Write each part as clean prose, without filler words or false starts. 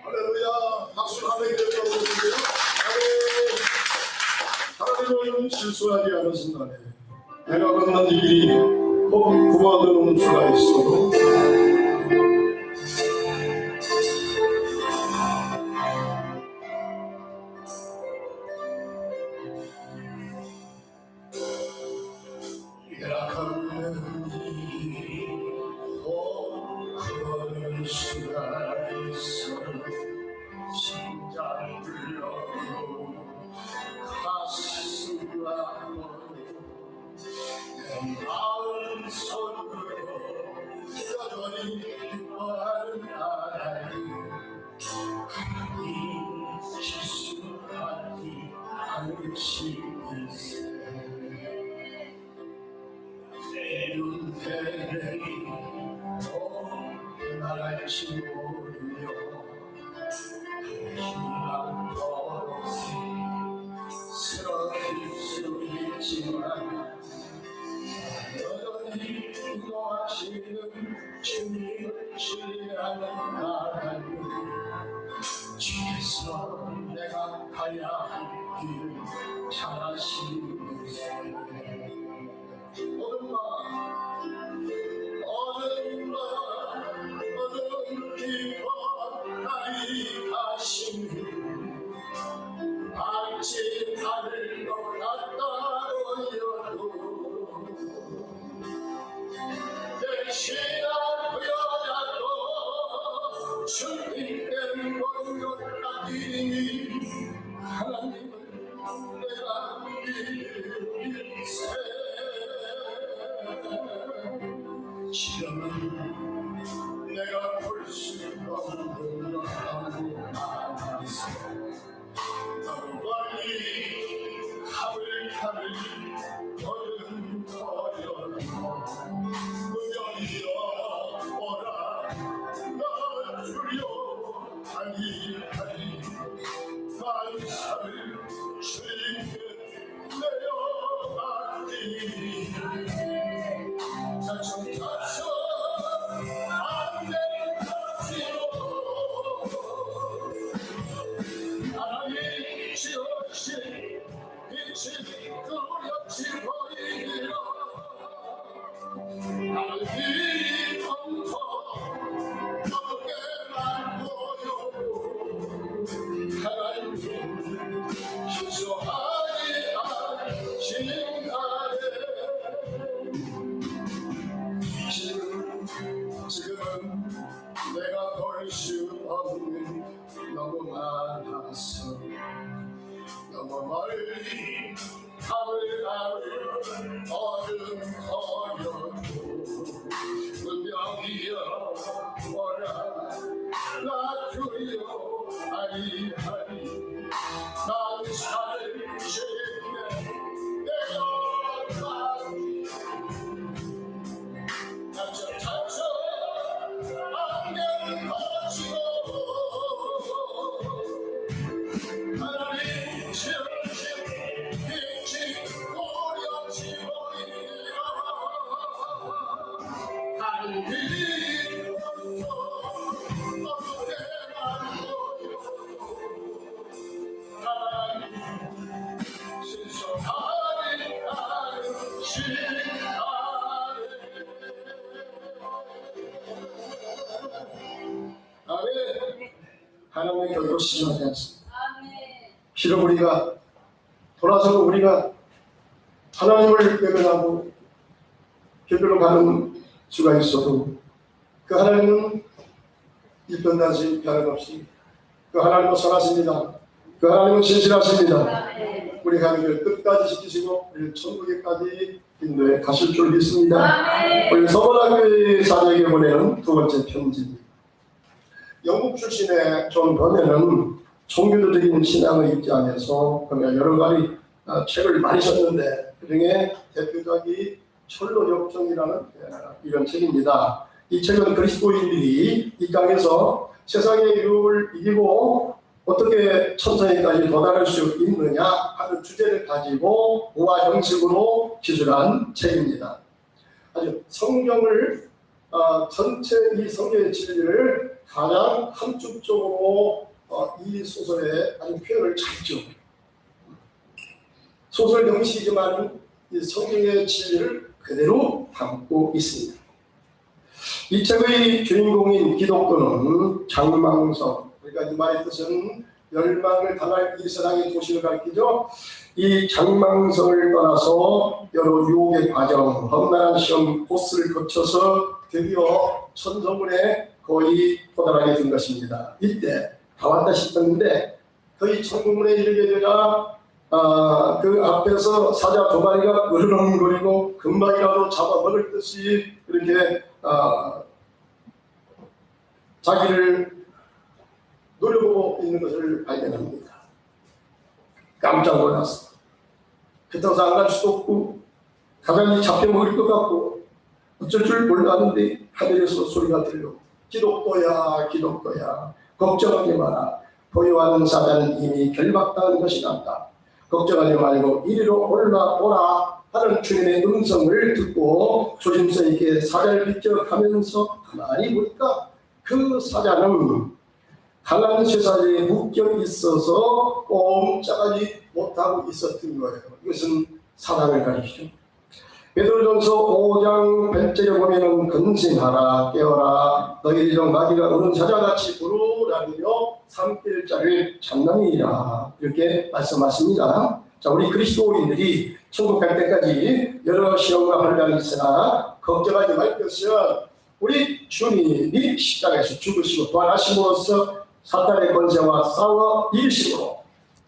할렐루야. 박수 하나님 드려보는데요. 하나님은 실수하지 않은 순간에 내가 걷는 일이 꼭 구워드는 수가 있어도 약한 일이 꼭 구워드는 수가 있어도 심장 불러도 가슴 아파도 내 마음 속으로 여전히 기뻐하는 하나님, 실수하지 않으시면서 내 눈대리 날지 모르며 희망 없이 쓰러질 수 있지만 여전히 인도하시는 주님을 신뢰하는 나라는 주께서 내가 가야 할 길을 잘 아시는세. 어느 기뻐 나이 가시는 알지 않을 것 같다로여도 대신한 부여자도 주님께 모욕하리니 하나님을 내가 믿으세. 지금은 내가 볼 수 없는 너무 많아서 너무 멀리 가을가을 걸음걸어도 무정이여 오라 나 주여 아니하리 만사를 주님께 내어가리. 자청자청 안내하시오. 하나님 지으신 빛이 뚜렷이 보이리라. 하나님 검토 어깨만 보여 하나님 실수하지 않으신다네. 지금은 내가 볼 수 없는 너무 많아서 너무 멀리 가을 얼음 거여도 분명히여 오라 나 주여 아니하리 만사를 주님께 내어가리. 자청 안녕 거치고 하나님 지으신 빛이 고려치 보이리라. 하늘이 어깨만 보여 하나님 실수하지 않으시네. 아멘. 하나님의 결코 심하지 않습니다. 비록 우리가 돌아서 우리가 하나님을 외면하고 길로 가는 수가 있어도 그 하나님은 이편다시 변함없이 그 하나님은 선하십니다. 그 하나님은 진실하십니다. 우리 가족을 끝까지 지키시고 우리 천국에까지 인도해 가실 줄 믿습니다. 우리 서원학교의 자녀에게 보내는 두 번째 편지입니다. 영국 출신의 존 버넷은 종교적인 신앙의 입장에서 여러 가지 책을 많이 썼는데 그중에 대표작이 철로역정이라는 이런 책입니다. 이 책은 그리스도인들이 이 땅에서 세상의 유혹을 이기고 어떻게 천사에까지 도달할 수 있느냐 하는 주제를 가지고 우화 형식으로 기술한 책입니다. 아주 성경을 전체 이 성경의 진리를 가장 함축적으로 이 소설에 아주 표현을 잘했죠. 소설 형식이지만 이 성경의 진리를 그대로 담고 있습니다. 이 책의 주인공인 기독교는 장망성, 그러니까 이 말의 뜻은 멸망을 당할 이스라엘 도시를 가리키죠. 이 장망성을 떠나서 여러 유혹의 과정, 험난한 시험 코스를 거쳐서 드디어 천성문에 거의 도달하게 된 것입니다. 이때 다 왔다 싶었는데 거의 천국문에 이르게 되자 그 앞에서 사자 두 마리가 으르렁거리고 금방이라도 잡아먹을 듯이 이렇게 자기를 노려보고 있는 것을 발견합니다. 깜짝 놀랐어. 그때서 안 갈 수도 없고 가장이 잡혀먹을 것 같고 어쩔 줄 몰랐는데 하늘에서 소리가 들려. 기독교야 기독교야 걱정하지 마라. 보유하는 사자는 이미 결박당한 것이 낫다. 걱정하지 말고 이리로 올라오라 하는 주님의 음성을 듣고 조심성 있게 사자를 비켜가면서 가만히 보니까 그 사자는 강한 쇠사슬에 묶여 있어서 꼼짝하지 못하고 있었던 거예요. 이것은 사랑을 가리키죠. 베드로전서 5장 8절에 보면은 근신하라 깨어라 너희들 중 마귀가 어른 사자같이 부르라며 삼킬자를 찾느니라 이렇게 말씀하십니다. 자, 우리 그리스도인들이 천국 갈 때까지 여러 시험과 환란이 있으나 걱정하지 말 것은 우리 주님이 십자가에서 죽으시고 부활하심으로써 사탄의 권세와 싸워 이기심으로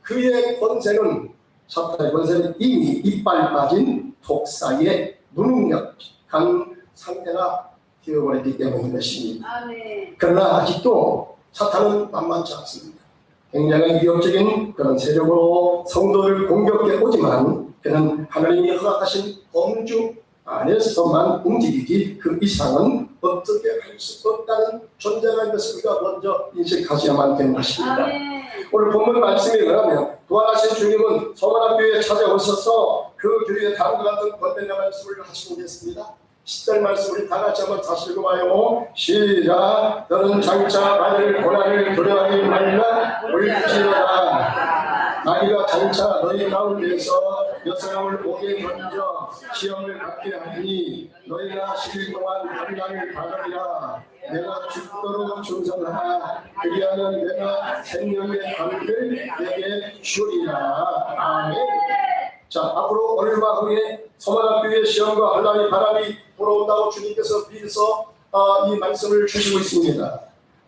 그의 권세는 사탄의 권세는 이미 이빨 빠진 독사의 무능력한 상태가 되어버렸기 때문인 것입니다. 아멘. 그러나 아직도 사탄은 만만치 않습니다. 굉장히 위협적인 그런 세력으로 성도를 공격해 오지만 그는 하나님이 허락하신 범주 안에서만 움직이지 그 이상은 어떻게 할 수 없다는 존재라는 것을 우리가 먼저 인식하셔야만 되는 것입니다. 아멘. 오늘 본문 말씀에 의하면 부활하신 주님은 소만학교에 찾아오셔서 그 교회에 다음과 같은 권면의 말씀을 하시고 계십니다. 10절 말씀 우리 다 같이 한번 다시 읽어봐요. 시작. 너는 장차 받을 고난을 두려워하지 말라. 올지어다. 마귀가 장차 너희 가운데서 몇 사람을 오게 던져 시험을 받게 하니 너희가 10일 동안 환난을 받으리라. 내가 죽도록 충성하라. 그리하면 내가 생명의 밤을 내게 주리라. 아멘. 자, 앞으로 얼마 후에 소만학교의 시험과 환난이 바람이 불어온다고 주님께서 미리서 이 말씀을 주시고 있습니다.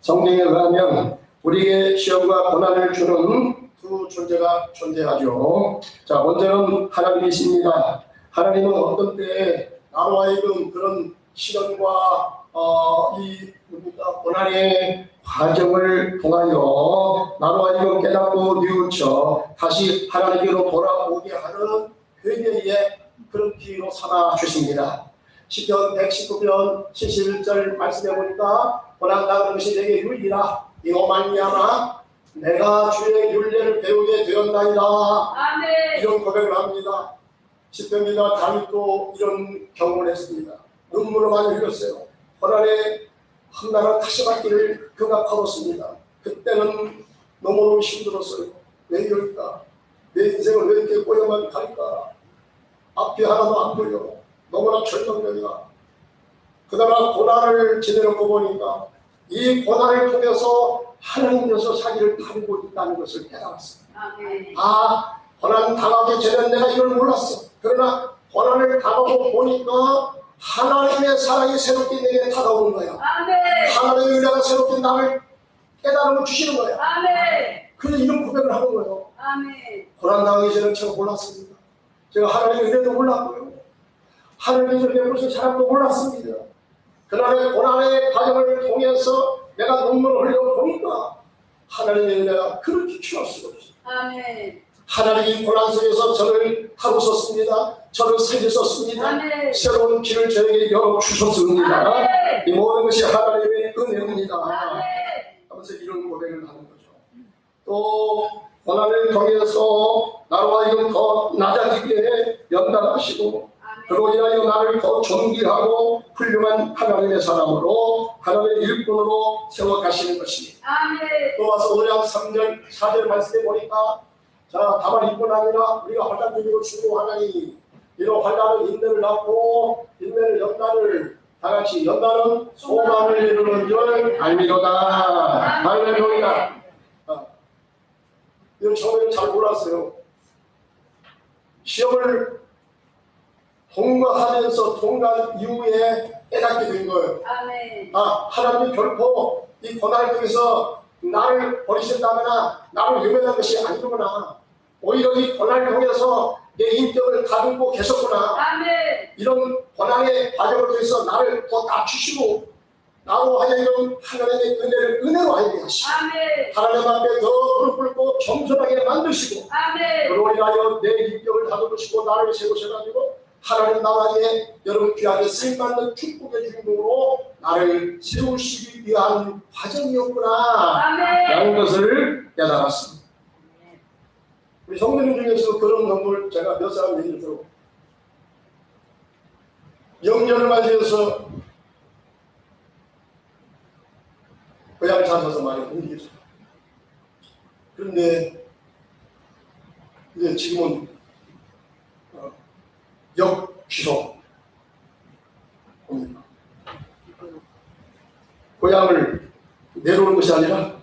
성경에 의하면 우리에게 시험과 고난을 주는 두 존재가 존재하죠. 자, 먼저는 하나님이십니다. 하나님은 어떤 때에 나로 하여금 그런 시련과 이 고난의 과정을 통하여 나로 하여금 깨닫고 뉘우쳐 다시 하나님께로 돌아오게 하는 회개의 그런 기회로 삼아 주십니다. 시편 119편 71절 말씀해 보니까 고난당하는 것이 내게 유익이라 이로 말미암아 내가 주의 율례를 배우게 되었나이다. 아멘. 이런 고백을 합니다. 시편이나 다윗도 이런 경험을 했습니다. 눈물을 많이 흘렸어요. 고난의 험난한 타시받기를 그가 걸었습니다. 그때는 너무너무 힘들었어요. 왜 이럴까? 내 인생을 왜 이렇게 꼬여만 갈까? 앞이 하나도 안 보여. 너무나 절망적이다. 그러나 고난을 지내놓고 보니까 이 고난을 통해서 하나님께서 자기를 다루고 있다는 것을 깨달았습니다. 고난 당하기 전에 내가 이걸 몰랐어. 그러나 고난을 당하고 보니까 하나님의 사랑이 새롭게 내게 다가오는 거야. 하나님의 은혜가 새롭게 나를 깨달음을 주시는 거야. 그래서 이런 고백을 하는 거예요. 고난 당하기 전에 제가 몰랐습니다. 제가 하나님의 은혜도 몰랐고요. 하나님께서 베푸신 사랑도 몰랐습니다. 그날의 고난의 과정을 통해서 내가 눈물을 흘려보니까 하나님의 은혜가 그렇게 취할 수가 없어요. 하나님이 고난 속에서 저를 다루셨습니다. 저를 살리셨습니다. 새로운 길을 저에게 열어주셨습니다. 이 모든 것이 하나님의 은혜입니다. 하면서 이런 고백을 하는 거죠. 또 고난을 통해서 나로 하여금 더 낮아지게 연단하시고 그로 인하여 나를 더 존귀하고 훌륭한 하나님의 사람으로 하나님의 일꾼으로 세워가시는 것입니다. 또 와서 5장 3절 4절 말씀에 보니까 자 다만 이뿐 아니라 우리가 환난중이고 중고하나니 이런 환난은 인내를 낳고 인내는 연단을 다같이 연단은 소망을 이루는 줄 알미로다. 할렐루야. 이건 처음에는 잘 몰랐어요. 시험을 통과하면서 통과한 이후에 깨닫게 된 거예요. 하나님이 결코 이 고난을 통해서 나를 버리신다거나 나를 외면한 것이 아니구나. 오히려 이 고난을 통해서 내 인격을 다듬고 계셨구나. 이런 고난의 과정을 통해서 나를 더 낮추시고 나로 하여금 하나님의 은혜를 은혜로 알게 하시고 하나님 앞에 더 무릎 꿇고 겸손하게 만드시고 그로 인하여 내 인격을 다듬으시고 나를 세우셔가지고 하나님 나라에 여러분 귀하게 쓰임받는 축복의 주인공으로 나를 세우시기 위한 과정이었구나 라는 것을 깨달았습니다. 우리 성도님 중에서 그런 경우를 제가 몇 사람 얘기를 들어 영년을 맞이해서 고향 찾아서 많이 옮기죠. 그런데 이제 지금은 역귀속 옵니다. 고향을 내려오는 것이 아니라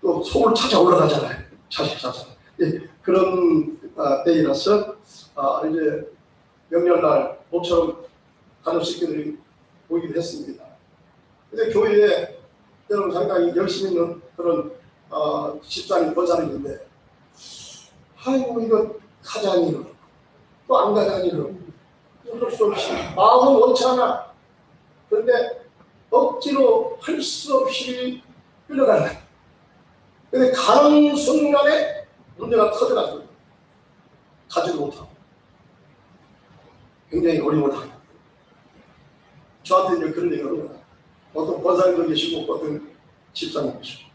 또 서울 찾아 올라가잖아요. 찾아. 예, 그런 때이라서 이제 명절날 모처럼 가족 식구들이 오기도 했습니다. 근데 교회에 여러분 상당히 열심히 있는 그런 집사님 권사님인데 아이고 이거 가자니로 또 안 가자니로 어쩔 수 없이 마음은 원치 않아. 그런데 억지로 할 수 없이 끌려가는. 근데 가는 순간에 문제가 터져가지고 가지도 못하고 굉장히 어려움을 당해요. 저한테 이제 그런 얘기를 합니다. 어떤 권사님도 계시고 어떤 집사님 계시고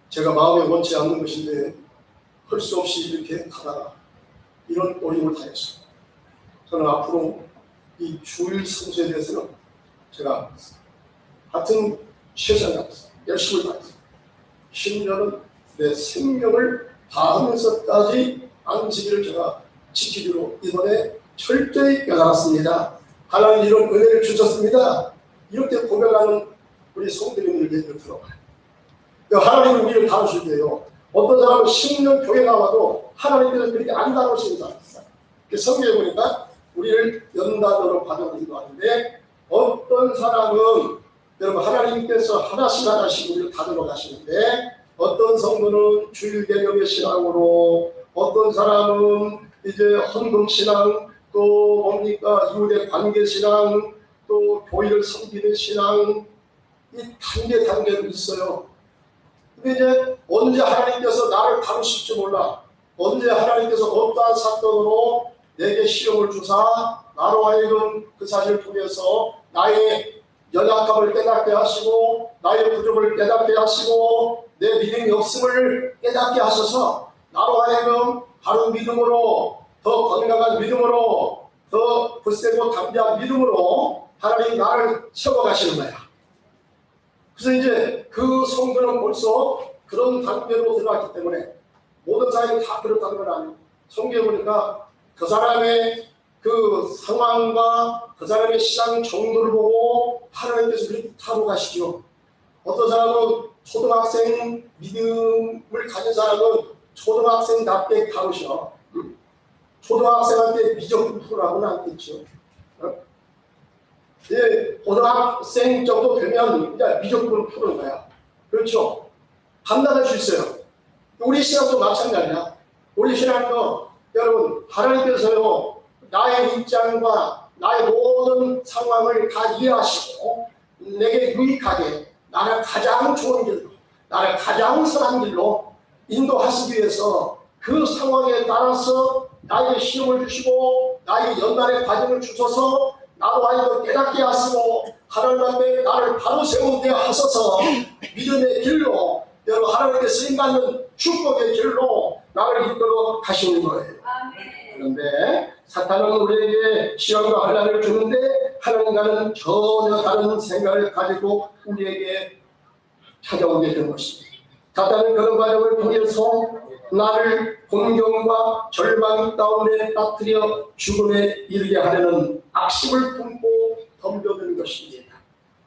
제가 마음에 원치 않는 것인데 할 수 없이 이렇게 가다가 이런 어려움을 당했어요. 저는 앞으로 이 주일 성수에 대해서는 제가 하여튼 최선을 다했어요. 열심히 다했어요. 심지어는 내 생명을 다하면서까지 안식일을 제가 지키기로 이번에 철저히 깨달았습니다. 하나님 이런 은혜를 주셨습니다. 이렇게 고백하는 우리 성도님들 얘기를 들어봐요. 하나님은 우리를 다루실 때요. 어떤 사람은 10년 교회 나와도 하나님께서 그렇게 안 다루시는 사람이 있어요. 성경에 보니까 우리를 연단으로 받아들이기도 하는데 어떤 사람은 여러분 하나님께서 하나씩 우리를 다듬어 가시는데 어떤 성도는 주일 개념의 신앙으로 어떤 사람은 이제 헌금 신앙 또 뭡니까 이웃의 관계 신앙 또 교회를 섬기는 신앙 이 단계도 있어요. 근데 이제 언제 하나님께서 나를 다루실지 몰라. 언제 하나님께서 어떠한 사건으로 내게 시험을 주사 나로 하여금 그 사실을 통해서 나의 연약함을 깨닫게 하시고 나의 부족을 깨닫게 하시고 내 믿음이 없음을 깨닫게 하셔서 나로 하여금 바른 믿음으로 더 건강한 믿음으로 더 굳세고 담대한 믿음으로 하나님이 나를 세워가시는 거야. 그래서 이제 그 성도는 벌써 그런 단계로 들어갔기 때문에 모든 사람이 다 그렇다는 건 아니에요. 성경에 보니까 그 사람의 그 상황과 그 사람의 신앙 정도를 보고 하나님께서 그렇게 타고 가시죠. 어떤 사람은 초등학생 믿음을 가진 사람은 초등학생답게 다루셔. 초등학생한테 미적분풀하고는 않겠죠. 예, 고등학생 정도 되면 이제 미적분을 푸는 거야. 그렇죠? 판단할 수 있어요. 우리 신앙도 마찬가지야. 우리 신앙도 여러분 하나님께서요 나의 입장과 나의 모든 상황을 다 이해하시고 내게 유익하게 나를 가장 좋은 길로 나를 가장 선한 길로 인도하시기 위해서 그 상황에 따라서 나에게 시험을 주시고 나에게 연단의 과정을 주셔서 나로 하여금 깨닫게 하시고 하나님 앞에 나를 바로 세우게 하셔서 믿음의 길로 여러분 하나님께 쓰임받는 축복의 길로 나를 이끌어 가시는 거예요. 그런데 사탄은 우리에게 시험과 환난을 주는데 하나님과는 전혀 다른 생각을 가지고 우리에게 찾아오게 된 것입니다. 사탄은 그런 과정을 통해서 나를 공경과 절망 가운데 빠뜨려 죽음에 이르게 하려는 악심을 품고 덤벼드는 것입니다.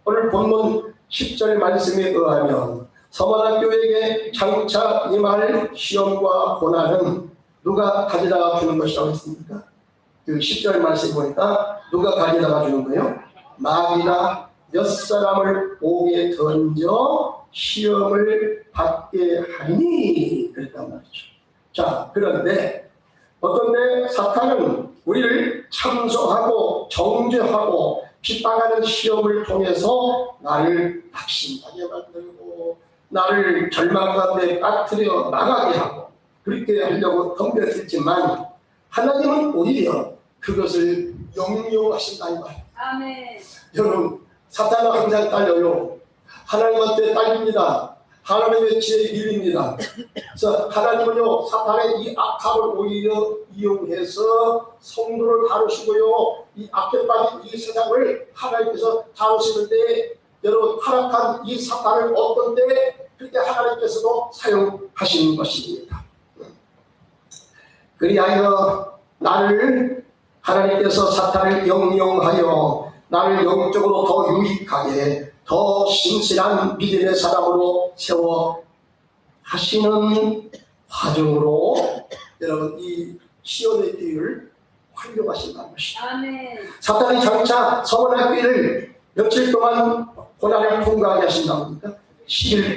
오늘 본문 10절 말씀에 의하면 서만학교에게 장차 임할 시험과 고난은 누가 가져다 주는 것이라고 했습니까? 그 10절 말씀 보니까 누가 가져다 주는 거예요? 마귀가 몇 사람을 옥에 던져 시험을 받게 하니 그랬단 말이죠. 자, 그런데 어떤데 사탄은 우리를 참소하고 정죄하고 핍박하는 시험을 통해서 나를 낙심하게 만들고 나를 절망 가운데 빠뜨려 나가게 하고 그렇게 하려고 덤벼들지만 하나님은 오히려 그것을 영용하신다 이 말이에요. 아멘. 여러분, 사탄은 항상 딸려요. 하나님한테 딸립니다. 하나님의 지혜에 밀립니다. 그래서 하나님은요, 사탄의 이 악함을 오히려 이용해서 성도를 다루시고요, 이 악에 빠진 이 세상을 하나님께서 다루시는데, 여러분, 타락한 이 사탄을 어떤 때 그렇게 하나님께서도 사용하시는 것입니다. 그리하여 나를 하나님께서 사탄을 영영하여 나를 영적으로 더 유익하게 더 신실한 믿음의 사람으로 세워 하시는 과정으로 여러분 이 시험의 길을 활용하신다는 것입니다. 아멘. 사탄이 장차 서원할 길을 며칠 동안 고난을 통과하게 하신다고 합니까? 10일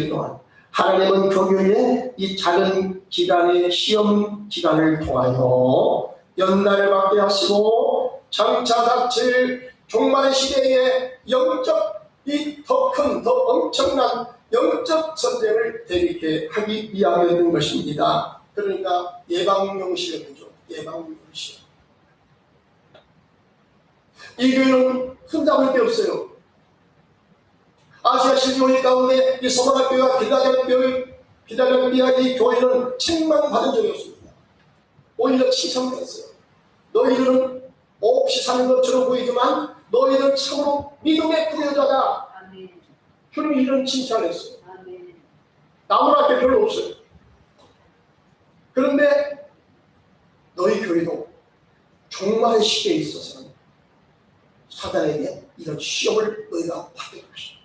동안 하나님은 교회에 이 작은 기간의 시험 기간을 통하여 연단을 받게 하시고 장차 닥칠 종말의 시대에 영적 이 더 큰 더 엄청난 영적 전쟁을 대비케 하기 위함이었던 것입니다. 그러니까 예방용 시험이죠. 예방용 시험. 이 교회는 흠잡을 게 없어요. 아시아 신교회 가운데 이 서만학교와 비달랴교회 이 교회는 책망받은 적이 없습니다. 오히려 칭찬받았어요. 너희들은 없이 사는 것처럼 보이지만 너희들은 참으로 믿음의 부여자다. 주님 이런 칭찬을 했어요. 나무랄 게 별로 없어요. 그런데 너희 교회도 종말의 시기에 있어서는 사단에게 이런 시험을 너희가 받게 것이다.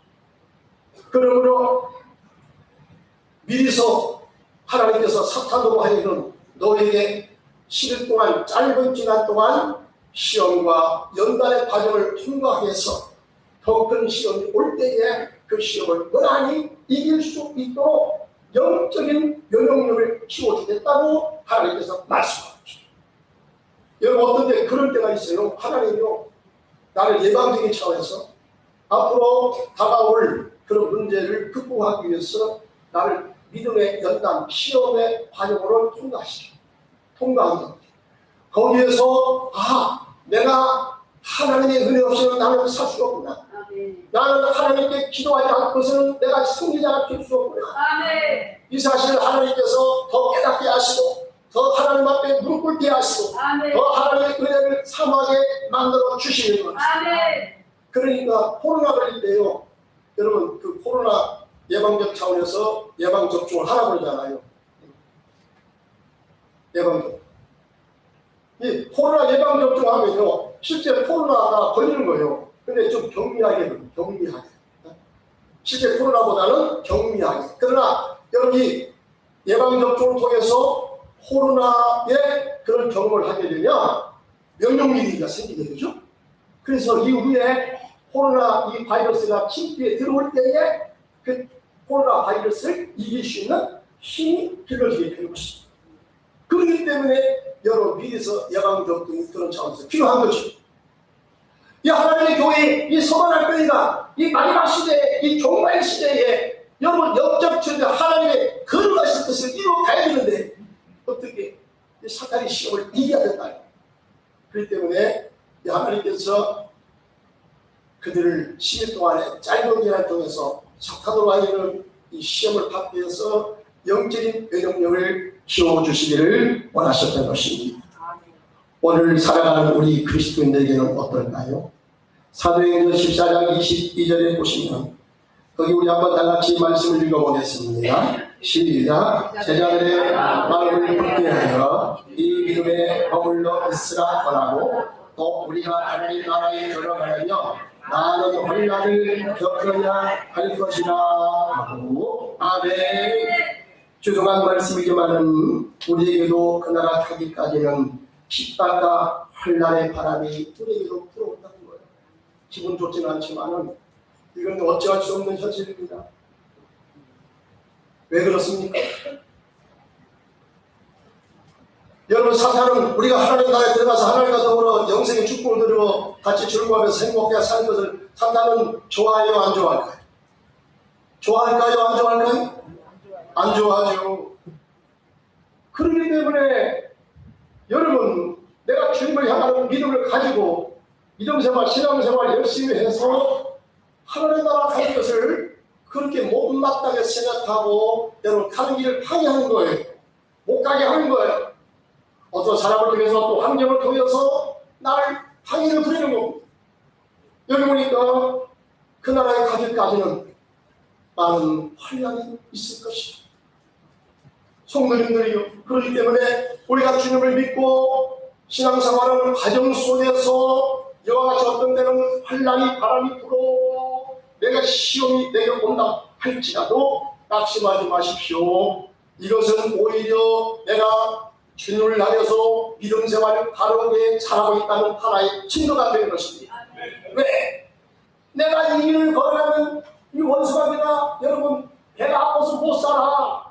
그러므로 미리서 하나님께서 사탄으로 하여금 너에게 10일 동안 짧은 기간 동안 시험과 연단의 과정을 통과해서 더 큰 시험이 올 때에 그 시험을 원하니 이길 수 있도록 영적인 면역력을 키워주겠다고 하나님께서 말씀하고 있습니다. 여러분 어떤데 그럴 때가 있어요. 하나님이요 나를 예방적인 차원에서 앞으로 다가올 그런 문제를 극복하기 위해서 나를 믿음의 연단, 시험의 과정으로 통과하는 겁니다. 거기에서 내가 하나님의 은혜 없이는 나는 살 수 없구나. 나는 하나님께 기도하지 않고서는 내가 승리자가 될 수 없구나. 이 사실을 하나님께서 더 깨닫게 하시고 더 하나님 앞에 무릎 꿇게 하시고 더 하나님의 은혜를 삼하게 만들어 주시는 것입니다. 그러니까 코로나 걸릴 때요. 여러분 그 코로나 예방적 차원에서 예방접종을 하라고 그러잖아요. 예방접종. 이 코로나 예방접종 하면요. 실제 코로나가 걸리는 거예요. 근데 좀 경미하게. 실제 코로나보다는 경미하게. 그러나 여기 예방접종을 통해서 코로나의 그런 경험을 하게 되면 면역력이 생기게 되죠. 그래서 이후에 코로나 이 바이러스가 침투에 들어올 때에 그 코로나 바이러스를 이길 수 있는 힘이 길러지게 되는 것입니다. 그렇기 때문에 여러분 미리서 예방접종이 그런 차원에서 필요한 거죠. 이 하나님의 교회, 이 서만할 교회가 이 마지막 시대에, 이 종말 시대에 여러분 영적 전쟁 하나님의 거룩하신 뜻을 이루어가야 되는데 어떻게 이 사탄의 시험을 이겨야 된다. 그렇기 때문에 이 하나님께서 그들을 10일 동안의 짧은 기간 통해서 사탄으로 하여금 이 시험을 받게 해서 영적인 외동력을 키워주시기를 원하셨던 것입니다. 오늘 살아가는 우리 그리스도인들에게는 어떨까요? 사도행전 14장 22절에 보시면 거기 우리 한번 다같이 말씀을 읽어보겠습니다. 시작. 제자들의 마음을 굳게 하여 이 믿음에 머물러 있으라 권하고 또 우리가 하나님 나라에 들어가려면 나는 혼란을 겪어야 할 것이라 하고. 아멘. 죄송한 말씀이지만 우리에게도 그 나라 가기까지는 핍박과 혼란의 바람이 우리에게도 불어온다는 거예요. 기분 좋지는 않지만은 이건 어찌할 수 없는 현실입니다. 왜 그렇습니까? 여러분, 사탄은 우리가 하나님 나라에 들어가서 하나님과 더불어 영생의 축복을 누리고 같이 즐거워하면서 행복하게 사는 것을 사탄은 좋아해요, 안 좋아할까요? 좋아할까요, 안 좋아할까요? 안 좋아하죠. 그렇기 때문에 여러분, 내가 주님을 향하는 믿음을 가지고 믿음생활, 신앙생활 열심히 해서 하나님 나라 가는 것을 그렇게 못마땅하게 생각하고 여러분 가는 길을 방해하는 거예요. 못 가게 하는 거예요. 어떤 사람을 통해서 또 환경을 통해서 나를 방해를 부리는 겁니다. 여기 보니까 그 나라에 가기까지는 많은 혼란이 있을 것이다. 성도님들이요. 그렇기 때문에 우리가 주님을 믿고 신앙생활하는 과정 속에서 여호와 같이 어떤 때는 혼란이 바람이 불어 내가 시험이 내게 온다 할지라도 낙심하지 마십시오. 이것은 오히려 내가 주님을 나려서 믿음 생활을 바르게 잘하고 있다는 하나의 증거가 되는 것입니다. 왜? 내가 이 길을 걸어가는 이 원수가 여러분 배가 아파서 못 살아.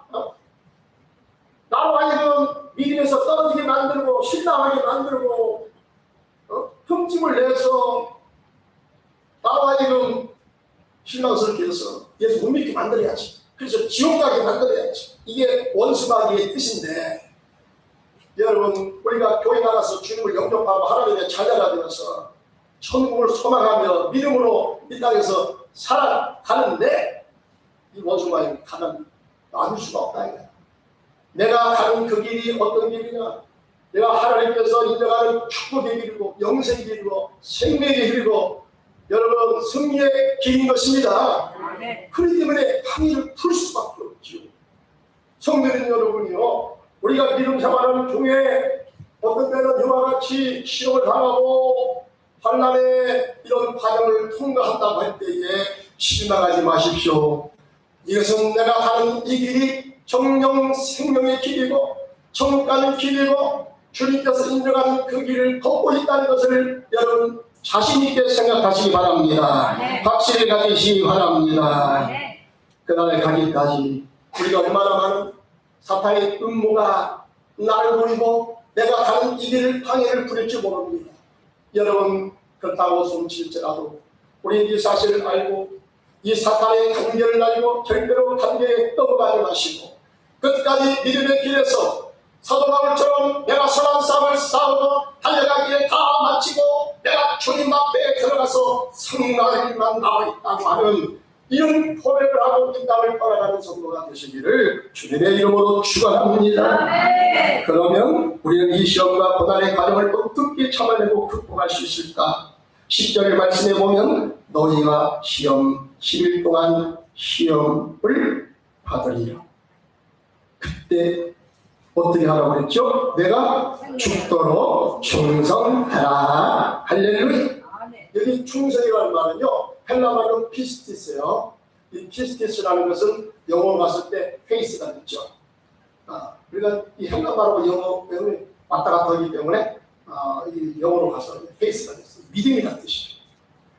나로 하여금 믿음에서 떨어지게 만들고 신나하게 만들고 흠집을 내서 나로 하여금 실망스럽게 해서 예수 못 믿게 만들어야지. 그래서 지옥 가게 만들어야지. 이게 원수마귀의 뜻인데 여러분 우리가 교회 나가서 주님을 영접하고 하나님의 자녀가 되어서 천국을 소망하며 믿음으로 이 땅에서 살아가는데 이 원수마귀 가면 놔둘 수가 없다 이거야. 내가 가는 그 길이 어떤 길이냐? 내가 하나님께서 인정하는 축복의 길이고 영생의 길이고 생명의 길이고 여러분 승리의 길인 것입니다. 그렇기 때문에 항의를 풀 수밖에 없죠. 성도님 여러분이요, 우리가 믿음 생활하는 중에 어떤 때는 이와 같이 시험을 당하고 환난의 이런 과정을 통과한다고 할 때에 실망하지 마십시오. 이것은 내가 가는 이 길이 정령 생명의 길이고 천국 가는 길이고 주님께서 인정하는 그 길을 걷고 있다는 것을 여러분 자신있게 생각하시기 바랍니다. 확실히 가지시기 바랍니다. 그날에 가기까지 우리가 얼마나 많은 사탄의 음모가 나를 부리고 내가 가는 이 길을 방해를 부릴지 모릅니다. 여러분 그렇다고 숨칠지라도 우리 이 사실을 알고 이 사탄의 관계를 알고 절대로 관계에 떠나가지 마시고 끝까지 믿음의 길에서 사도 바울처럼 내가 선한 싸움을 싸우고 달려가기에 다 마치고 내가 주님 앞에 들어가서 성공할 일만 나와 있다고 하는 이런 고백을 하고 이 땅을 떠나가는 성도가 되시기를 주님의 이름으로 축원합니다. 그러면 우리는 이 시험과 고난의 과정을 어떻게 참아내고 극복할 수 있을까? 10절 말씀해 보면 너희가 시험 10일 동안 시험을 받으리라. 그때 어떻게 하라고 그랬죠? 내가 죽도록 충성하라. 할렐루야. 여기 충성이라는 말은요 헬라 말로 피스티스예요. 이 피스티스라는 것은 영어로 봤을 때 페이스가 됐죠. 그러니까 이 헬라 말하고 영어 배움이 왔다 갔다 하기 때문에 이 영어로 가서 페이스가 됐어요. 믿음이라는 뜻이에요.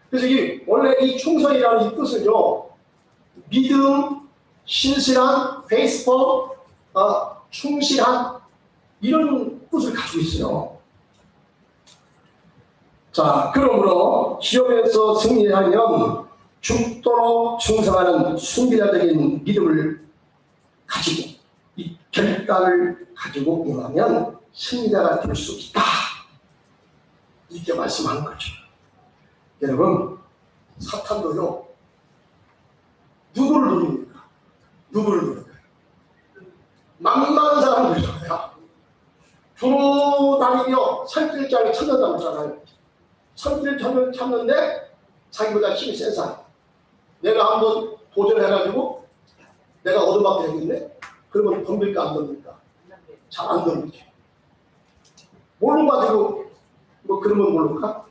그래서 이 원래 이 충성이라는 이 뜻은요 믿음, 신실한, 페이스풀, 충실한 이런 뜻을 가지고 있어요. 자, 그러므로 시험에서 승리하면 죽도록 충성하는 순교자적인 믿음을 가지고 이 결단을 가지고 임하면 승리자가 될 수 있다. 이렇게 말씀하는 거죠. 여러분, 사탄도요 누구를 노립니까? 누구를 노릴까요? 만만한 사람들이야. 두루 다니며 산길장에 찾는다고 했잖아요. 산길 찾는데 자기보다 힘이 센 사람. 내가 한번 도전해가지고 내가 얻어맞게 되겠네? 그러면 덤빌까 안 덤빌까? 잘 안 덤비지. 모르고 가지고 뭐 그러면 모를까?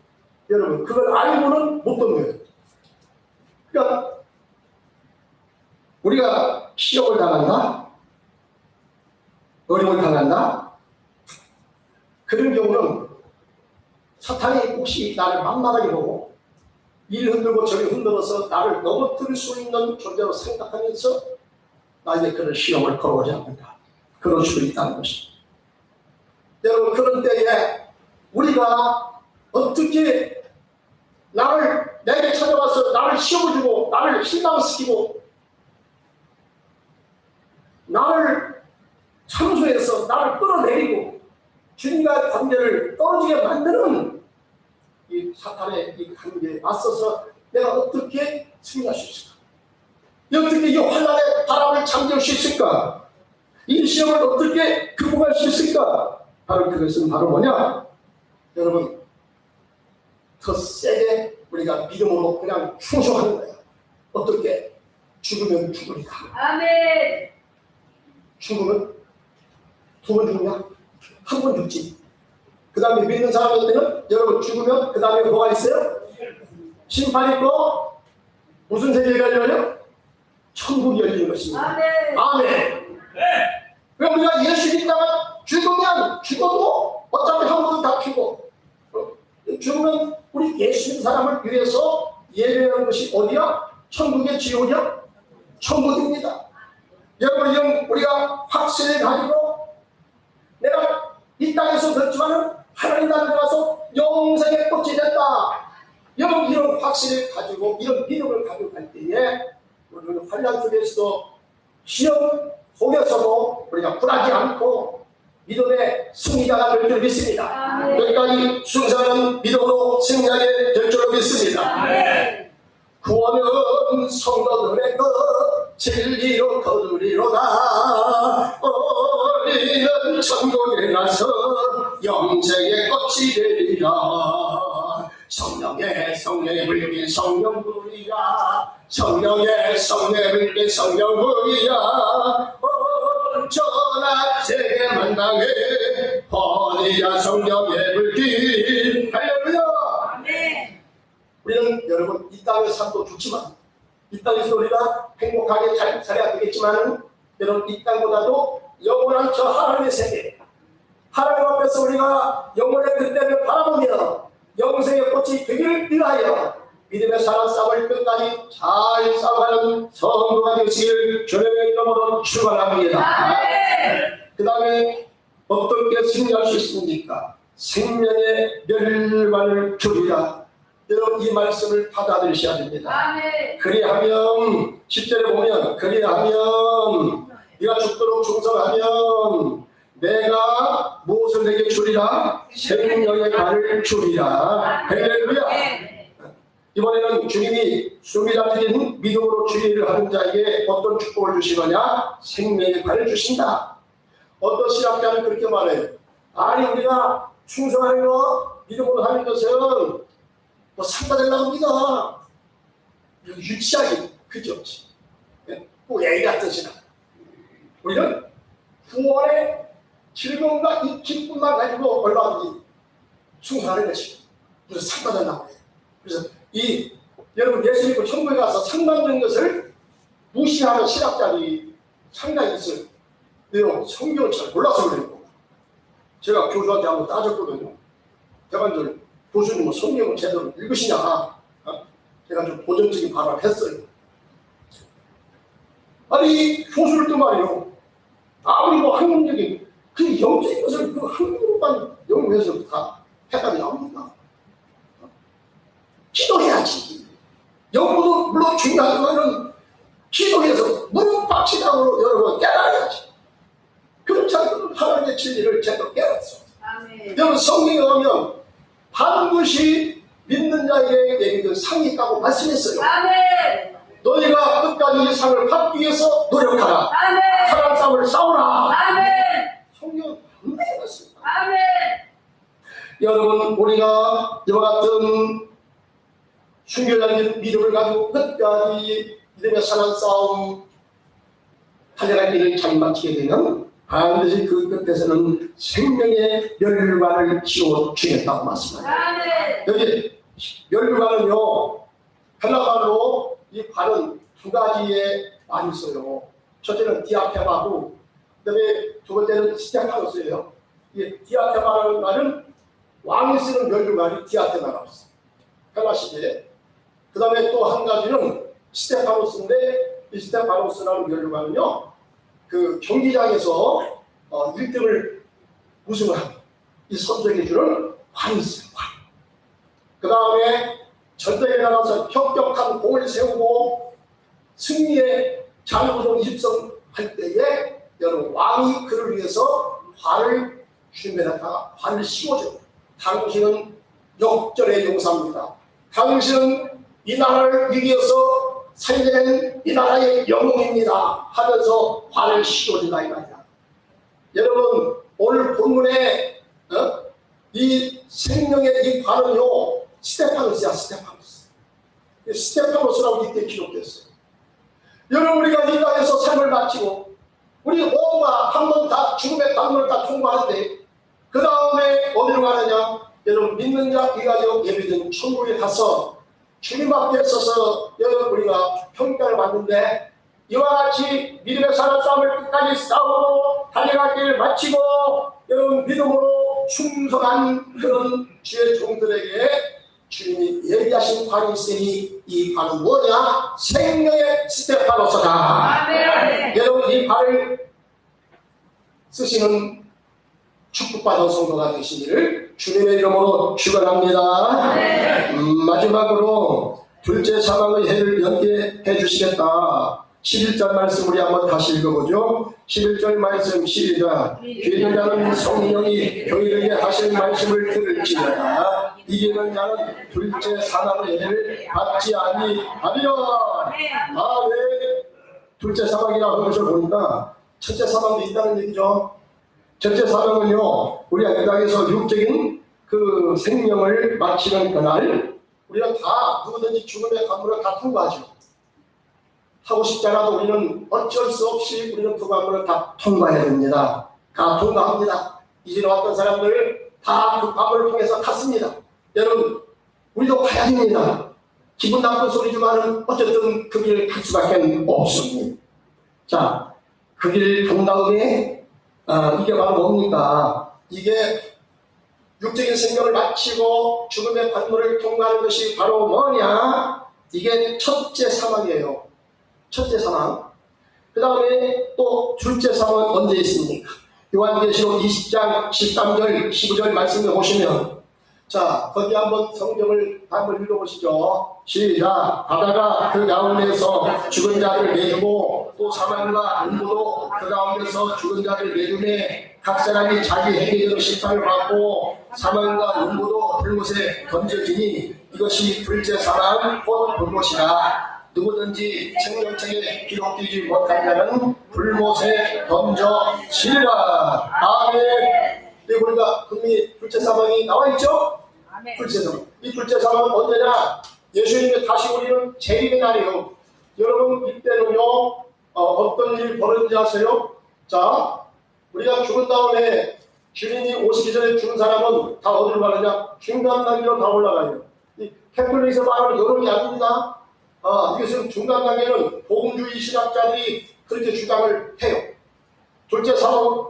여러분 그걸 알고는 못 덤벼요. 그러니까 우리가 시험을 당한다? 어려움을 당한다? 그런 경우는 사탄이 혹시 나를 만만하게 보고 이리 흔들고 저리 흔들어서 나를 넘어뜨릴 수 있는 존재로 생각하면서 나에게 그런 시험을 걸어오지 않는다. 그럴 수도 있다는 것입니다. 여러분 그런 때에 우리가 어떻게 내게 찾아와서 나를 시험을 주고 나를 실망시키고 나를 참소해서 나를 끌어내리고 주님과 관계를 떨어지게 만드는 이 사탄의 이 관계에 맞서서 내가 어떻게 승리할 수 있을까? 어떻게 이 환난의 바람을 잠재울 수 있을까? 이 시험을 어떻게 극복할 수 있을까? 바로 그것은 바로 뭐냐? 여러분 더 세게 우리가 믿음으로 그냥 충성하는 거예요. 어떻게? 죽으면 죽으리다. 아멘. 죽으면 두 번 죽냐? 한 번 죽지. 그 다음에 믿는 사람한테는 여러분 죽으면 그 다음에 뭐가 있어요? 심판 있고 무슨 세계가 열려요? 천국이 열리는 것입니다. 아멘. 아멘. 왜 우리가 예수 믿다가 죽으면 죽어도 어차피 한 번은 다 죽고 죽으면 우리 예수 믿는 사람을 위해서 예배하는 것이 어디야? 천국의 지옥이야? 천국입니다. 여러분 우리가 확신을 가지고 내가 이 땅에서 그렇지만은 하나님 나라에 가서 영생의 꽃이 됐다. 여러분 이런 확신을 가지고 이런 믿음을 가지고 갈 때에 우리는 환난 속에서도 시험 속에서도 우리가 굴하지 않고 믿음의 승리자가 될 줄 믿습니다. 끝까지 순수한 믿음으로 승리하게 될 줄 믿습니다. 구원은 성도들의 것 진리로 거두리로다. 우리는 천국에 가서 영생의 꽃이 되리라. 성령의 성령의 불길 성령 부리라. 성령의 성령의 불길 성령 부리라. 전하 세계 만당에 버리라 성령의 불길. 할렐루야. 아멘. 우리는 여러분 이 땅의 삶도 좋지만 이 땅에서 우리가 행복하게 잘 살아야 되겠지만 여러분 이 땅보다도 영원한 저 하나님의 세계 하나님 앞에서 우리가 영원의 그때를 바라보며 영생의 꽃이 되기를 위하여 믿음의 사랑 싸움을 끝까지 잘 싸워가는 성도가 되시길 주님의 이름으로 축원합니다. 그 다음에 어떻게 승리할 수 있습니까? 생명의 멸관을 주리라. 여러분 이 말씀을 받아들이셔야 됩니다. 아멘. 그리하면 10절에 보면 그리하면 네가 죽도록 충성하면 내가 무엇을 내게 주리라? 생명의 관을 주리라. 할렐루야. 이번에는 주님이 숨이라는 믿음으로 주의를 하는 자에게 어떤 축복을 주시느냐? 생명의 관을 주신다. 어떤 신학자는 그렇게 말해요. 아니 우리가 충성하는 거 믿음으로 하는 것은 뭐 상가되려고 믿어. 유치하게 그죠? 꼭 애기 같은 신학. 우리는 구원의 즐거움과 이 기쁨만 가지고 얼마든지 충성하는 것이고 그래서 상가되려고 해요. 그래서 여러분 예수 믿고 천국에 가서 상 받는 것을 무시하는 신학자들이 상당히 있어요. 내가 성경을 잘 몰라서 그래요. 제가 교수한테 한번 따졌거든요. 제가 이제 교수님은 성경을 제대로 읽으시냐? 제가 좀 도전적인 발언을 했어요. 아니 교수를 또 말이요. 아무리 뭐 학문적인 그 영적인 것을 그 학문만 연구해서 다 해답이 나옵니까? 기도해야지. 연구도 물론 중요하지만은 기도해서 무릎박치당으로 여러분 깨달아야지. 그렇지 않으면 하나님의 진리를 제대로 깨닫어. 여러분 성경에 보면 반드시 믿는 자에게 내리는 상이 있다고 말씀했어요. 아멘. 너희가 끝까지 이 상을 받기 위해서 노력하라. 아멘. 사랑 싸움을 싸우라. 아멘. 성경 분명히 말씀입니다. 아멘. 여러분, 우리가 이와 같은 순결한 믿음을 가지고 끝까지 믿음의 사랑 싸움 달려갈 길을 잘 마치게 되면 반드시 그 끝에서는 생명의 멸류관을 씌워주겠다고 말씀합니다. 아멘. 여기 멸류관은요, 헬라말로 이 관은 두 가지에 많이 써요. 첫째는 디아테마고, 그다음에 두 번째는 스테파노스예요. 이 디아테마라는 말은 왕이 쓰는 멸류관이 디아테마라고 있어요. 헬라 시대에. 그 다음에 또 한 가지는 스테파노스인데, 이 스테파노스라는 멸류관은요, 그 경기장에서 1등을 우승을 하는 이 선수에게주는 관이 있어요. 관. 그 다음에 전쟁에 나가서 혁격한 공을 세우고 승리의 장구동 20성 할 때에 여러분 왕이 그를 위해서 관을 준비했다가 관을 씌워줘요. 당신은 역전의 용사입니다. 당신은 이 나라를 위기에서 살려낸 이 나라의 영웅입니다 하면서 관을 씌워준다 이 말이야. 여러분 오늘 본문에 이 생명의 이 관은요 스테파노스야. 스테파노스라고 이때 기록됐어요. 여러분 우리가 이 땅에서 삶을 마치고 우리 온갖 한 번 다 죽음의 단문을 다 통과하는데 그 다음에 어디로 가느냐? 여러분 믿는 자 이가족 예비된 천국에 가서 주님 앞에 서서 여러분 우리가 평가를 받는데 이와 같이 믿음의 사랑 싸움을 끝까지 싸우고 달려갈 길을 마치고 여러분 믿음으로 충성한 그런 주의 종들에게 주님이 예비하신 관이 있으니 이 관은 뭐냐? 생명의 스테파노스다. 아멘. 여러분 이 관을 쓰시는 축복받은 성도가 되시기를 주님의 이름으로 축원합니다. 마지막으로 둘째 사망의 해를 연계해 주시겠다. 11절 말씀 우리 한번 다시 읽어보죠. 11절 말씀 시작. 귀 있는 자는 성령이 교회에게 하실 말씀을 들을지어다. 이기는 자는 둘째 사망의 해를 받지 아니하리라. 왜 둘째 사망이라고 하는 것을 보니까 첫째 사망도 있다는 얘기죠. 첫째 사망은요, 우리가 이 땅에서 육적인 그 생명을 마치는 그날 우리가 다 누구든지 죽음의 관문을 다 통과하죠. 하고 싶지 않아도 우리는 어쩔 수 없이 우리는 그 관문을 다 통과해야 됩니다. 다 통과합니다. 이제 왔던 사람들 다 그 관문을 통해서 갔습니다. 여러분 우리도 가야 됩니다. 기분 나쁜 소리지만은 어쨌든 그 길을 갈 수밖에 없습니다. 자, 그 길을 간 다음에 이게 바로 뭡니까? 이게 육적인 생명을 마치고 죽음의 관문을 통과하는 것이 바로 뭐냐? 이게 첫째 사망이에요. 첫째 사망. 그 다음에 또 둘째 사망은 언제 있습니까? 요한계시록 20장 13절 15절 말씀을 보시면 자 거기 한번 성경을 한번 읽어보시죠. 시작. 바다가 그 가운데서 죽은 자를 내주고 또 사망과 음부도 그 가운데서 죽은 자를 내주매 각 사람이 자기 행위대로 심판을 받고 사망과 음부도 불못에 던져지니 이것이 둘째 사망 곧 불못이라. 누구든지 생명책에 기록되지 못한 자는 불못에 던져지리라. 아멘. 그리고 우리가 분명히 둘째 사망이 나와 있죠? 둘째 사망. 이 둘째 사망은 언제냐? 예수님이 다시 오리는 재림의 날이에요. 여러분 이때는요 어떤 일이 벌어진지 아세요? 자, 우리가 죽은 다음에 주님이 오시기 전에 죽은 사람은 다 어디로 가느냐? 중간 단계로 다 올라가요. 이 캐톨릭에서 말하는 여론이 아닙니다. 이것은 중간 단계는 복음주의 신학자들이 그렇게 주장을 해요. 둘째 사망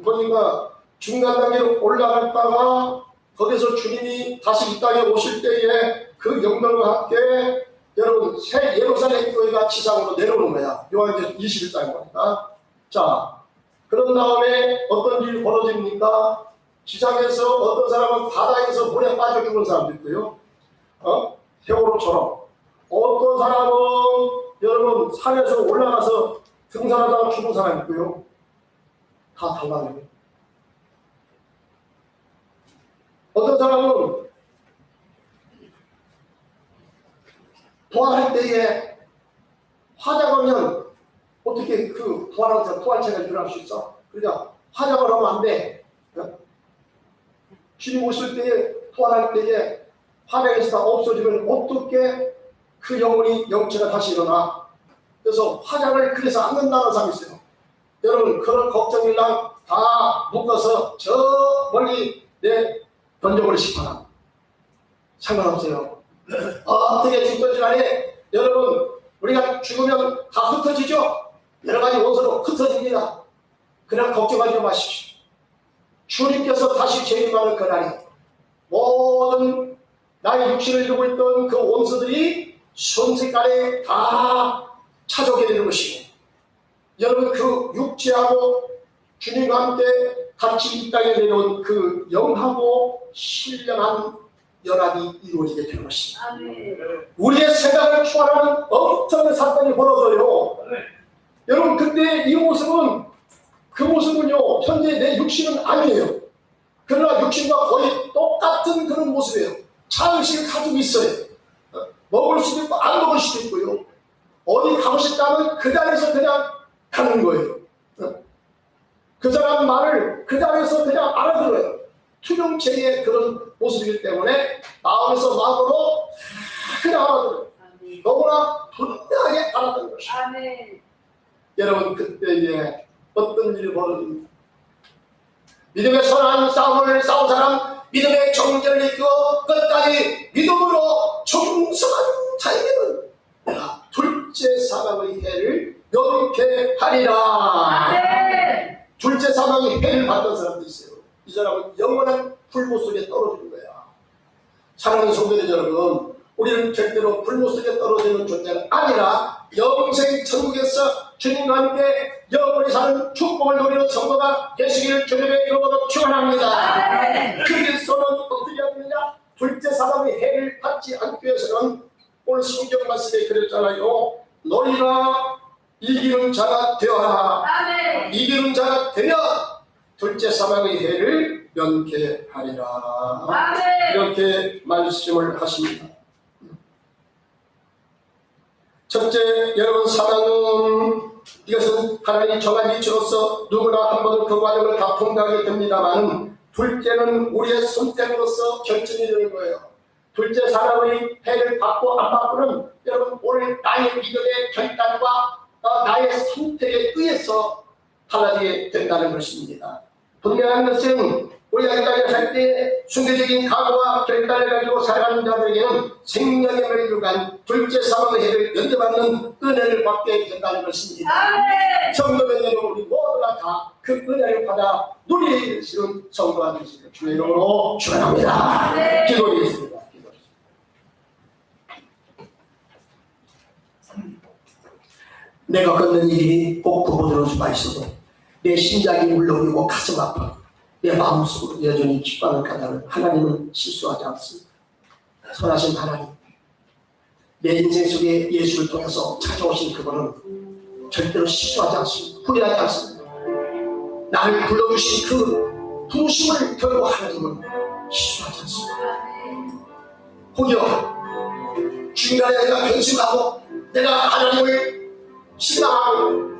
보니까 중간 단계로 올라갔다가 거기서 주님이 다시 이 땅에 오실 때에 그 영광과 함께 여러분 새 예루살렘 교회가 지상으로 내려오는 거야. 요한계시록 21장에 보니까. 자, 그런 다음에 어떤 일이 벌어집니까? 지상에서 어떤 사람은 바다에서 물에 빠져 죽은 사람도 있고요. 세월호처럼. 어떤 사람은 여러분 산에서 올라가서 등산하다가 죽은 사람이 있고요. 다 달라요. 어떤 사람은 부활할 때에 화장하면 어떻게 그 부활체가 일어날 수 있어? 그러니까 화장을 하면 안 돼. 주님 오실 때에 부활할 때에 화장에서 다 없어지면 어떻게 그 영체가 다시 일어나? 그래서 화장을 그래서 안 넣는다는 사람이 있어요. 여러분 그런 걱정이랑 다 묶어서 저 멀리 던져버리시거나 상관없어요. 어떻게 죽든지 간에 여러분 우리가 죽으면 다 흩어지죠. 여러 가지 원소로 흩어집니다. 그냥 걱정하지 마십시오. 주님께서 다시 재림하는 그날이 모든 나의 육신을 이루고 있던 그 원수들이 순식간에 다 찾아오게 되는 것이고, 여러분 그 육체하고 주님과 함께 같이 이 땅에 내려온 그 영하고 신령한 연합이 이루어지게 되는 것입니다. 아멘. 우리의 생각을 초월하는 엄청난 사건이 벌어져요. 여러분 근데 이 모습은 그 모습은요 현재 내 육신은 아니에요. 그러나 육신과 거의 똑같은 그런 모습이에요. 자의식을 가지고 있어요. 먹을 수도 있고 안 먹을 수도 있고요. 어디 가고 싶다면 그 자리에서 그냥 가는 거예요. 그 사람 말을 그 자리에서 그냥 알아들어요. 투명체의 그런 모습이기 때문에 마음에서 마음으로 그냥 알아들어요. 너무나 분명하게 알아듣는 것이죠. 아멘. 여러분 그때 이제 어떤 일이 벌어집니까? 믿음의 선한 싸움을 싸운 사람, 믿음의 정죄를 이끌어 끝까지 믿음으로 충성한 자에게는 내가 둘째 사망의 해를 면케하리라. 아멘. 둘째 사망의 해를 받는 사람도 있어요. 이 사람은 영원한 불못 속에 떨어지는 거야. 사랑하는 성도들 여러분, 우리는 절대로 불못 속에 떨어지는 존재가 아니라 영생 천국에서 주님과 함께 영원히 사는 축복을 누리는 성도가 되시기를 주님의 이름으로 축원합니다. 그 길서는 어떻게 하느냐? 둘째 사람의 해를 받지 않기 위해서는 오늘 성경 말씀에 그랬잖아요. 너희가 이기는 자가 되어라. 아멘. 이기는 자가 되면 둘째 사망의 해를 면케하리라. 아멘. 이렇게 말씀을 하십니다. 첫째, 여러분 사랑은 이것은 하나님이 정한 이치로서 누구나 한 번은 그 과정을 다 통과하게 됩니다만, 둘째는 우리의 선택으로서 결정이 되는 거예요. 둘째 사랑의 해를 받고 안 받고는 여러분 오늘 나의 믿음의 결단과 나의 선택에 의해서 달라지게 된다는 것입니다. 분명한 것은 우리가 이 땅에 살 때 순교적인 각오와 결단을 가지고 살아가는 자들에게는 생명의 멸류관 둘째 사망의 해를 면제받는 은혜를 받게 된다는 것입니다. 성도는 여러분 우리 모두가 다 그 은혜를 받아 누리시는 성도가 되시기를 주의 이름으로 축원합니다. 기도드리겠습니다. 내가 걷는 일이 꼭 부모들은 수가 있어도 내 심장이 울렁이고 가슴 아파 내 마음속으로 여전히 기뻐하는 까닭은 하나님은 실수하지 않습니다. 선하신 하나님, 내 인생 속에 예수를 통해서 찾아오신 그분은 절대로 실수하지 않습니다. 후회하지 않습니다. 나를 불러주신 그 부르심을 결국 하나님은 실수하지 않습니다. 혹여 중간에 내가 변심하고 내가 하나님을 신앙하고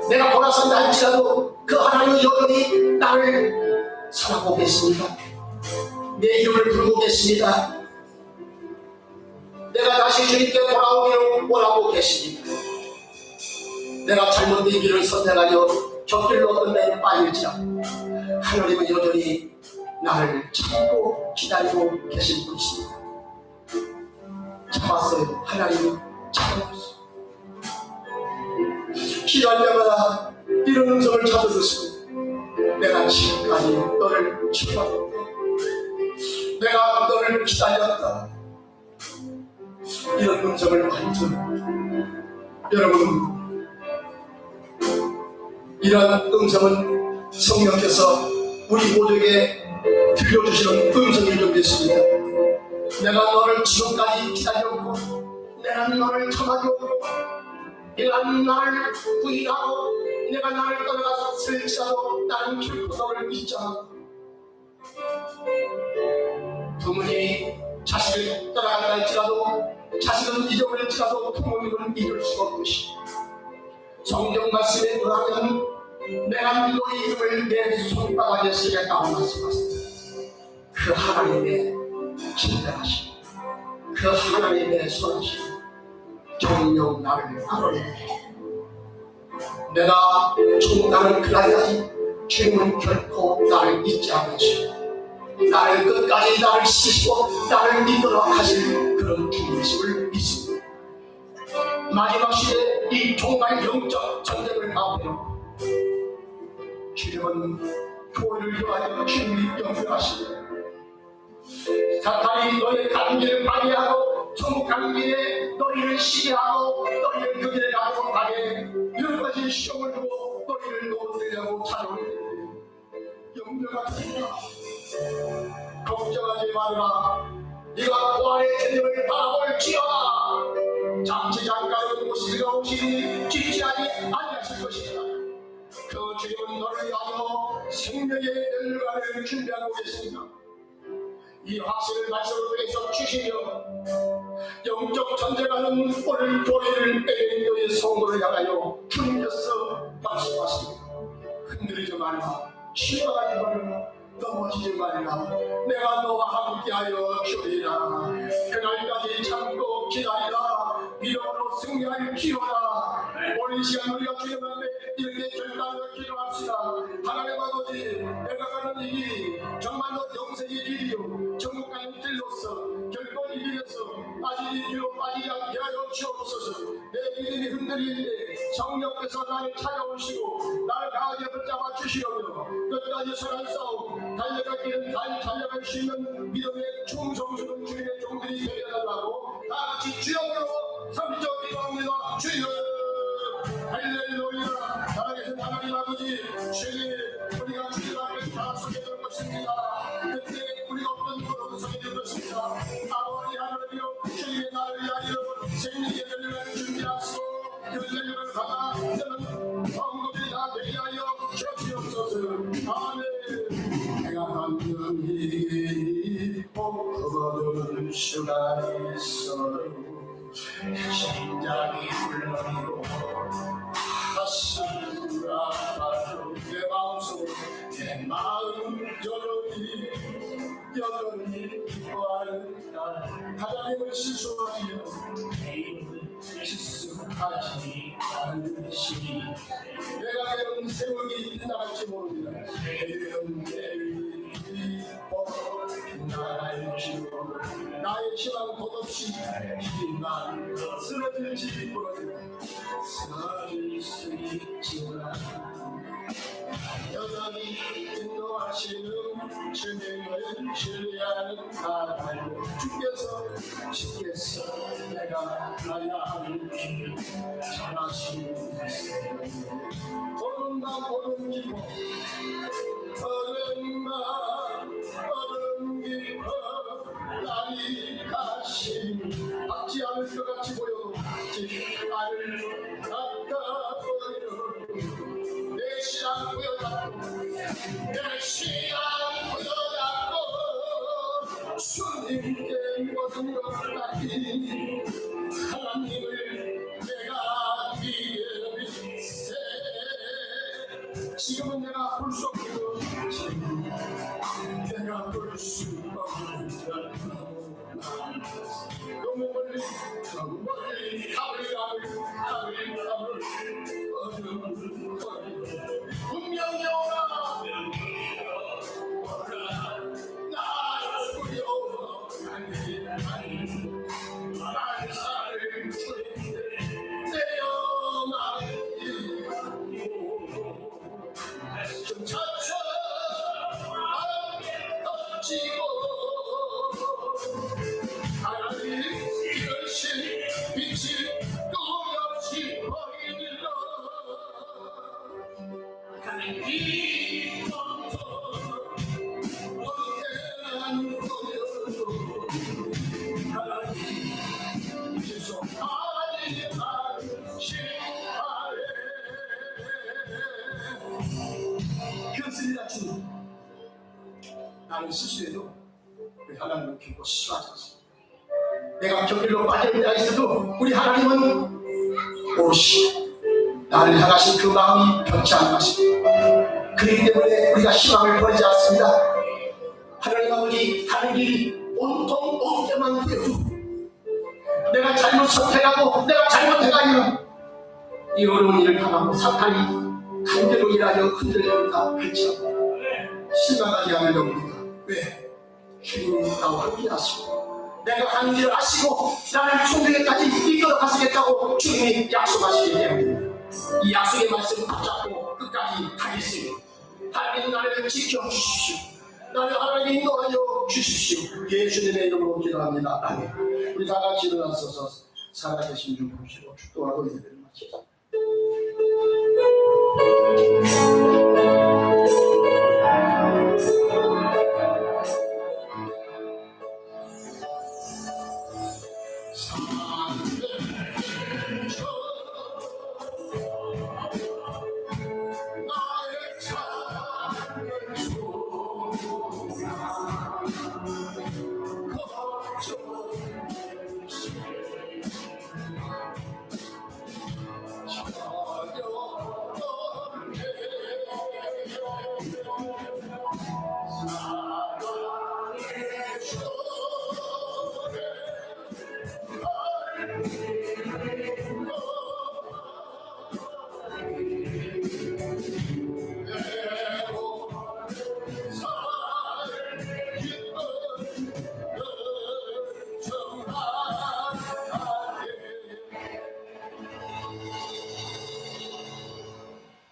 내가 돌아선다 할지라도 그 하나님은 여전히 나를 사랑하고 계십니다. 내 이름을 부르고 계십니다. 내가 다시 주님께 돌아오기를 원하고 계십니다. 내가 잘못된 길을 선택하여 곁길로 어떤 데에 빠질지라도 하나님은 여전히 나를 참고 기다리고 계신 분이십니다. 참았어요. 하나님이 참았어요. 기도할 때마다 이런 음성을 찾아듣습니다. 내가 지금까지 너를 참았다. 내가 너를 기다렸다. 이런 음성을 많이 들어요. 여러분, 이러한 음성은 성령께서 우리 모두에게 들려주시는 음성일 줄 믿습니다. 내가 너를 지금까지 기다렸고 내가 너를 참아주었고 내가 나를 부인하고 내가 나를 떠나가서 슬치하고 나는 결코 너를 잊지 않았다. 부모님이 자식을 떠나간다 할지라도 자식은 잊어버릴지라도 부모님은 잊을 수가 없듯이 성경 말씀에 의하면 내가 너희 이름을 내 손바닥에 쓰겠다고 말씀하셨습니다. 그 하나님의 진정하심, 그 하나님의 선하심 정녕 나를 알아내네. 내가 죽는 그날까지 주님은 결코 나를 잊지 않으시고 나를 끝까지 나를 쓰시고 나를 이끌어 가실 그런 주님이심을 믿습니다. 마지막 시대 이 종말 영적 전쟁을 마무리하고 주님은 교회를 위하여 주님이 연결하시고 사탄이 너희의 가는 길을 방해하고 천국 가는 길에 너희를 시기하고 너희를 그 길에 가도록 하게 여러 가지 시험을 두고 너희를 놓으려고 찾아오는데 염려가 됩니다. 걱정하지 말라. 네가 보안의 주님을 바라볼지어다. 잠시 잠깐은 모시가 오시니 지체하지 아니하실 것이다. 그 주님은 너를 위하여 생명의 열매를 준비하고 계십니다. 이 확신을 말씀을 통해서 주시며 영적 전쟁하는 오늘 교회를 빼앗는 너의 성도를 향하여 주님께서 말씀하십니다. 흔들리지 말라. 실망하지 말라. 넘어지지 말라. 내가 너와 함께하여 주리라. 그날까지 참고 기다리라. 믿음으로 승리할지어다. 오늘 이 시간 우리가 주님 앞에 이렇게 결단을 기도합시다. 하나님 아버지, 내가 가는 이 길이 정말로 영생의 길이요 천국 가는 길로서 결코 이 길에서 빠지기 뒤로 빠지지 않게 하여 주옵소서. 내 믿음이 흔들리는데 성령께서 나를 찾아오시고 나를 강하게 붙잡아 주시오며 끝까지 선한 싸움 달려가기는 잘 달려갈 수 있는 믿음의 충성스러운 주님의 종들이 되어달라고 다같이 주영으로 3절 기도합니다. 주여 할렐루야. 살아계신 하나님 아버지, 주님 우리가 주님 앞에 다 서게 될 것입니다. 그때 우리가 어떤 걸로 서게 될 것입니다. 아버지 하나님이여, 주님의 나를 위하여 생명의 열매를 준비하시고 그 열매를 받아 이제는 성도들이 다 되게 하여 주시옵소서. 아멘. 내가 완전히 복거둘 수가 있어 심장이 울렁이고 가슴가 아파도 내 마음속 내 마음 여전히 기뻐하는 날 하나님을 실수하며 실수하지 않으시니 내가 이런 세월이 지나갈지 모릅니다. 내일은 나의 희망 덧없이 희망 쓰러질지 모릅니다. 쓰러질 수 있지만 여전히 인도하시는 주님을 신뢰하는 나라요. 주께서 내가 가야 하는 길 전하시옵소서. 보는 밤 보는 깊어 어른 깊어 날이 가시 받지 않을 것 같이 보여도 받지 않을 같아 보여 내 시간 보여잡고 내 시간 보여잡고 주님께 모든 것 맡기니 하나님을 내가 믿세 지금은 내가 볼 수 없는 내가 볼 수 없는 너무 멀리 가을 분명히 오라 나를 두려워 만사를 내어나 좀 차차 던지고 하나님 이것이 빛이 또렷이 보이리라 이 몸도 어떻게는 보여도 하나님 계속하지 마시하래 그렇습니다. 주님 나는 실수해도 우리 하나님을 기뻐 싫어하지 않습니다. 내가 곁길로 빠질 때가 있어도 우리 하나님은 오시 나를 향하신 그 마음이 변치 않으십니다. 그렇기 때문에 우리가 희망을 버리지 않습니다. 하나님 아버지 하는 길이 온통 없게만 되어도 내가 잘못 선택하고 내가 잘못해가지고 이 어려운 일을 당하고 사탄이 강제로 일하여 흔들립니다. 그렇죠? 실망하지 않으려옵니다. 왜? 주님이 나와 함께 하시고 내가 하는 일을 아시고 나를 총명에까지 이끌어 가시겠다고 주님이 약속하시기 때문에 이 약속의 말씀을 붙잡고 끝까지 가겠습니다. 하나님 나를 지켜주십시오. 나를 하나님 인도하여 주십시오. 예수님의 이름으로 기도합니다. 아멘. 우리 다 같이 일어나서서 살아계신 주 보시고 축도하고 예배를 마치자.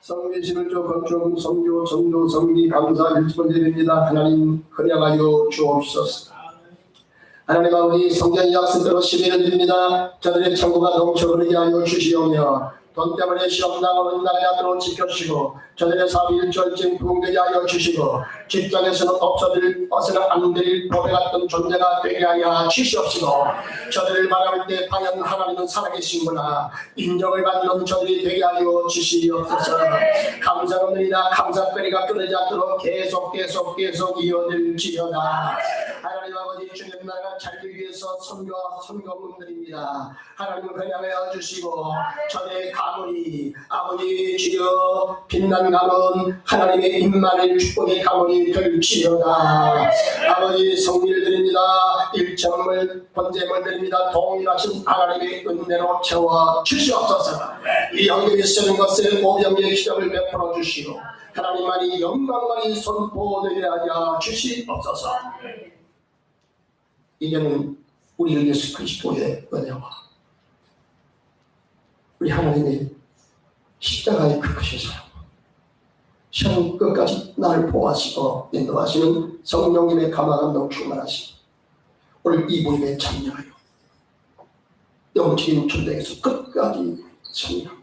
성계시를 조 건축 성교 전도 성기 감사 1번 드립니다. 하나님 헌양하여 주옵소서. 하나님 아버지 성경 약속대로 시비를 드립니다. 저들의 창고가 넘쳐 흐르게 하여 주시오며 돈 때문에 시험 당하는 날이 않도록 지켜주시고 저들의 사업이 일절증 부흥되게 하여 주시고 직장에서는 없어서는 안 될 법에 같은 존재가 되게 하여 주시옵시고 저들을 바라볼 때 과연 하나님은 살아계신구나 인정을 받는 저들이 되게 하여 주시옵소서. 감사합니다. 감사거리가 끊이지 않도록 계속 이어질지어다. 하나님 아버지 주님 나라가 살기 위해서 선교와 선교문들입니다. 하나님 그냥하여 주시고 저의 가문이 아버지 주여 빛난 가문 하나님의 임마를 축복의 가문이 될지어다. 아버지 성리를 드립니다. 일정을 번제물 드립니다. 동일하신 하나님의 은혜로 채워 주시옵소서. 이 형제이 쓰는 것을 오병의 시험을 베풀어 주시고 하나님만이 영광만이 선포되게 하여 주시옵소서. 이제는 우리 예수 그리스도의 은혜와 우리 하나님의 십자가의 그 크신 사랑 시험 끝까지 나를 보호하시고 인도하시는 성령님의 감화감동 충만하시고 오늘 이 모임에 참여하여 영적인 전쟁에서 끝까지 참여하고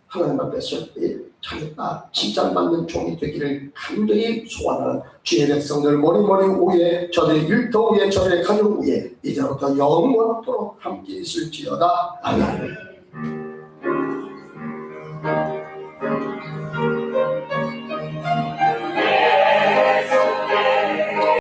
하나님 앞에서 자기가 칭찬받는 종이 되기를 간절히 소원하는 주의 백성들 머리 위에 저들의 일터 위에 저들의 가족 위에 이제부터 영원토록 함께 있을지어다. 아멘.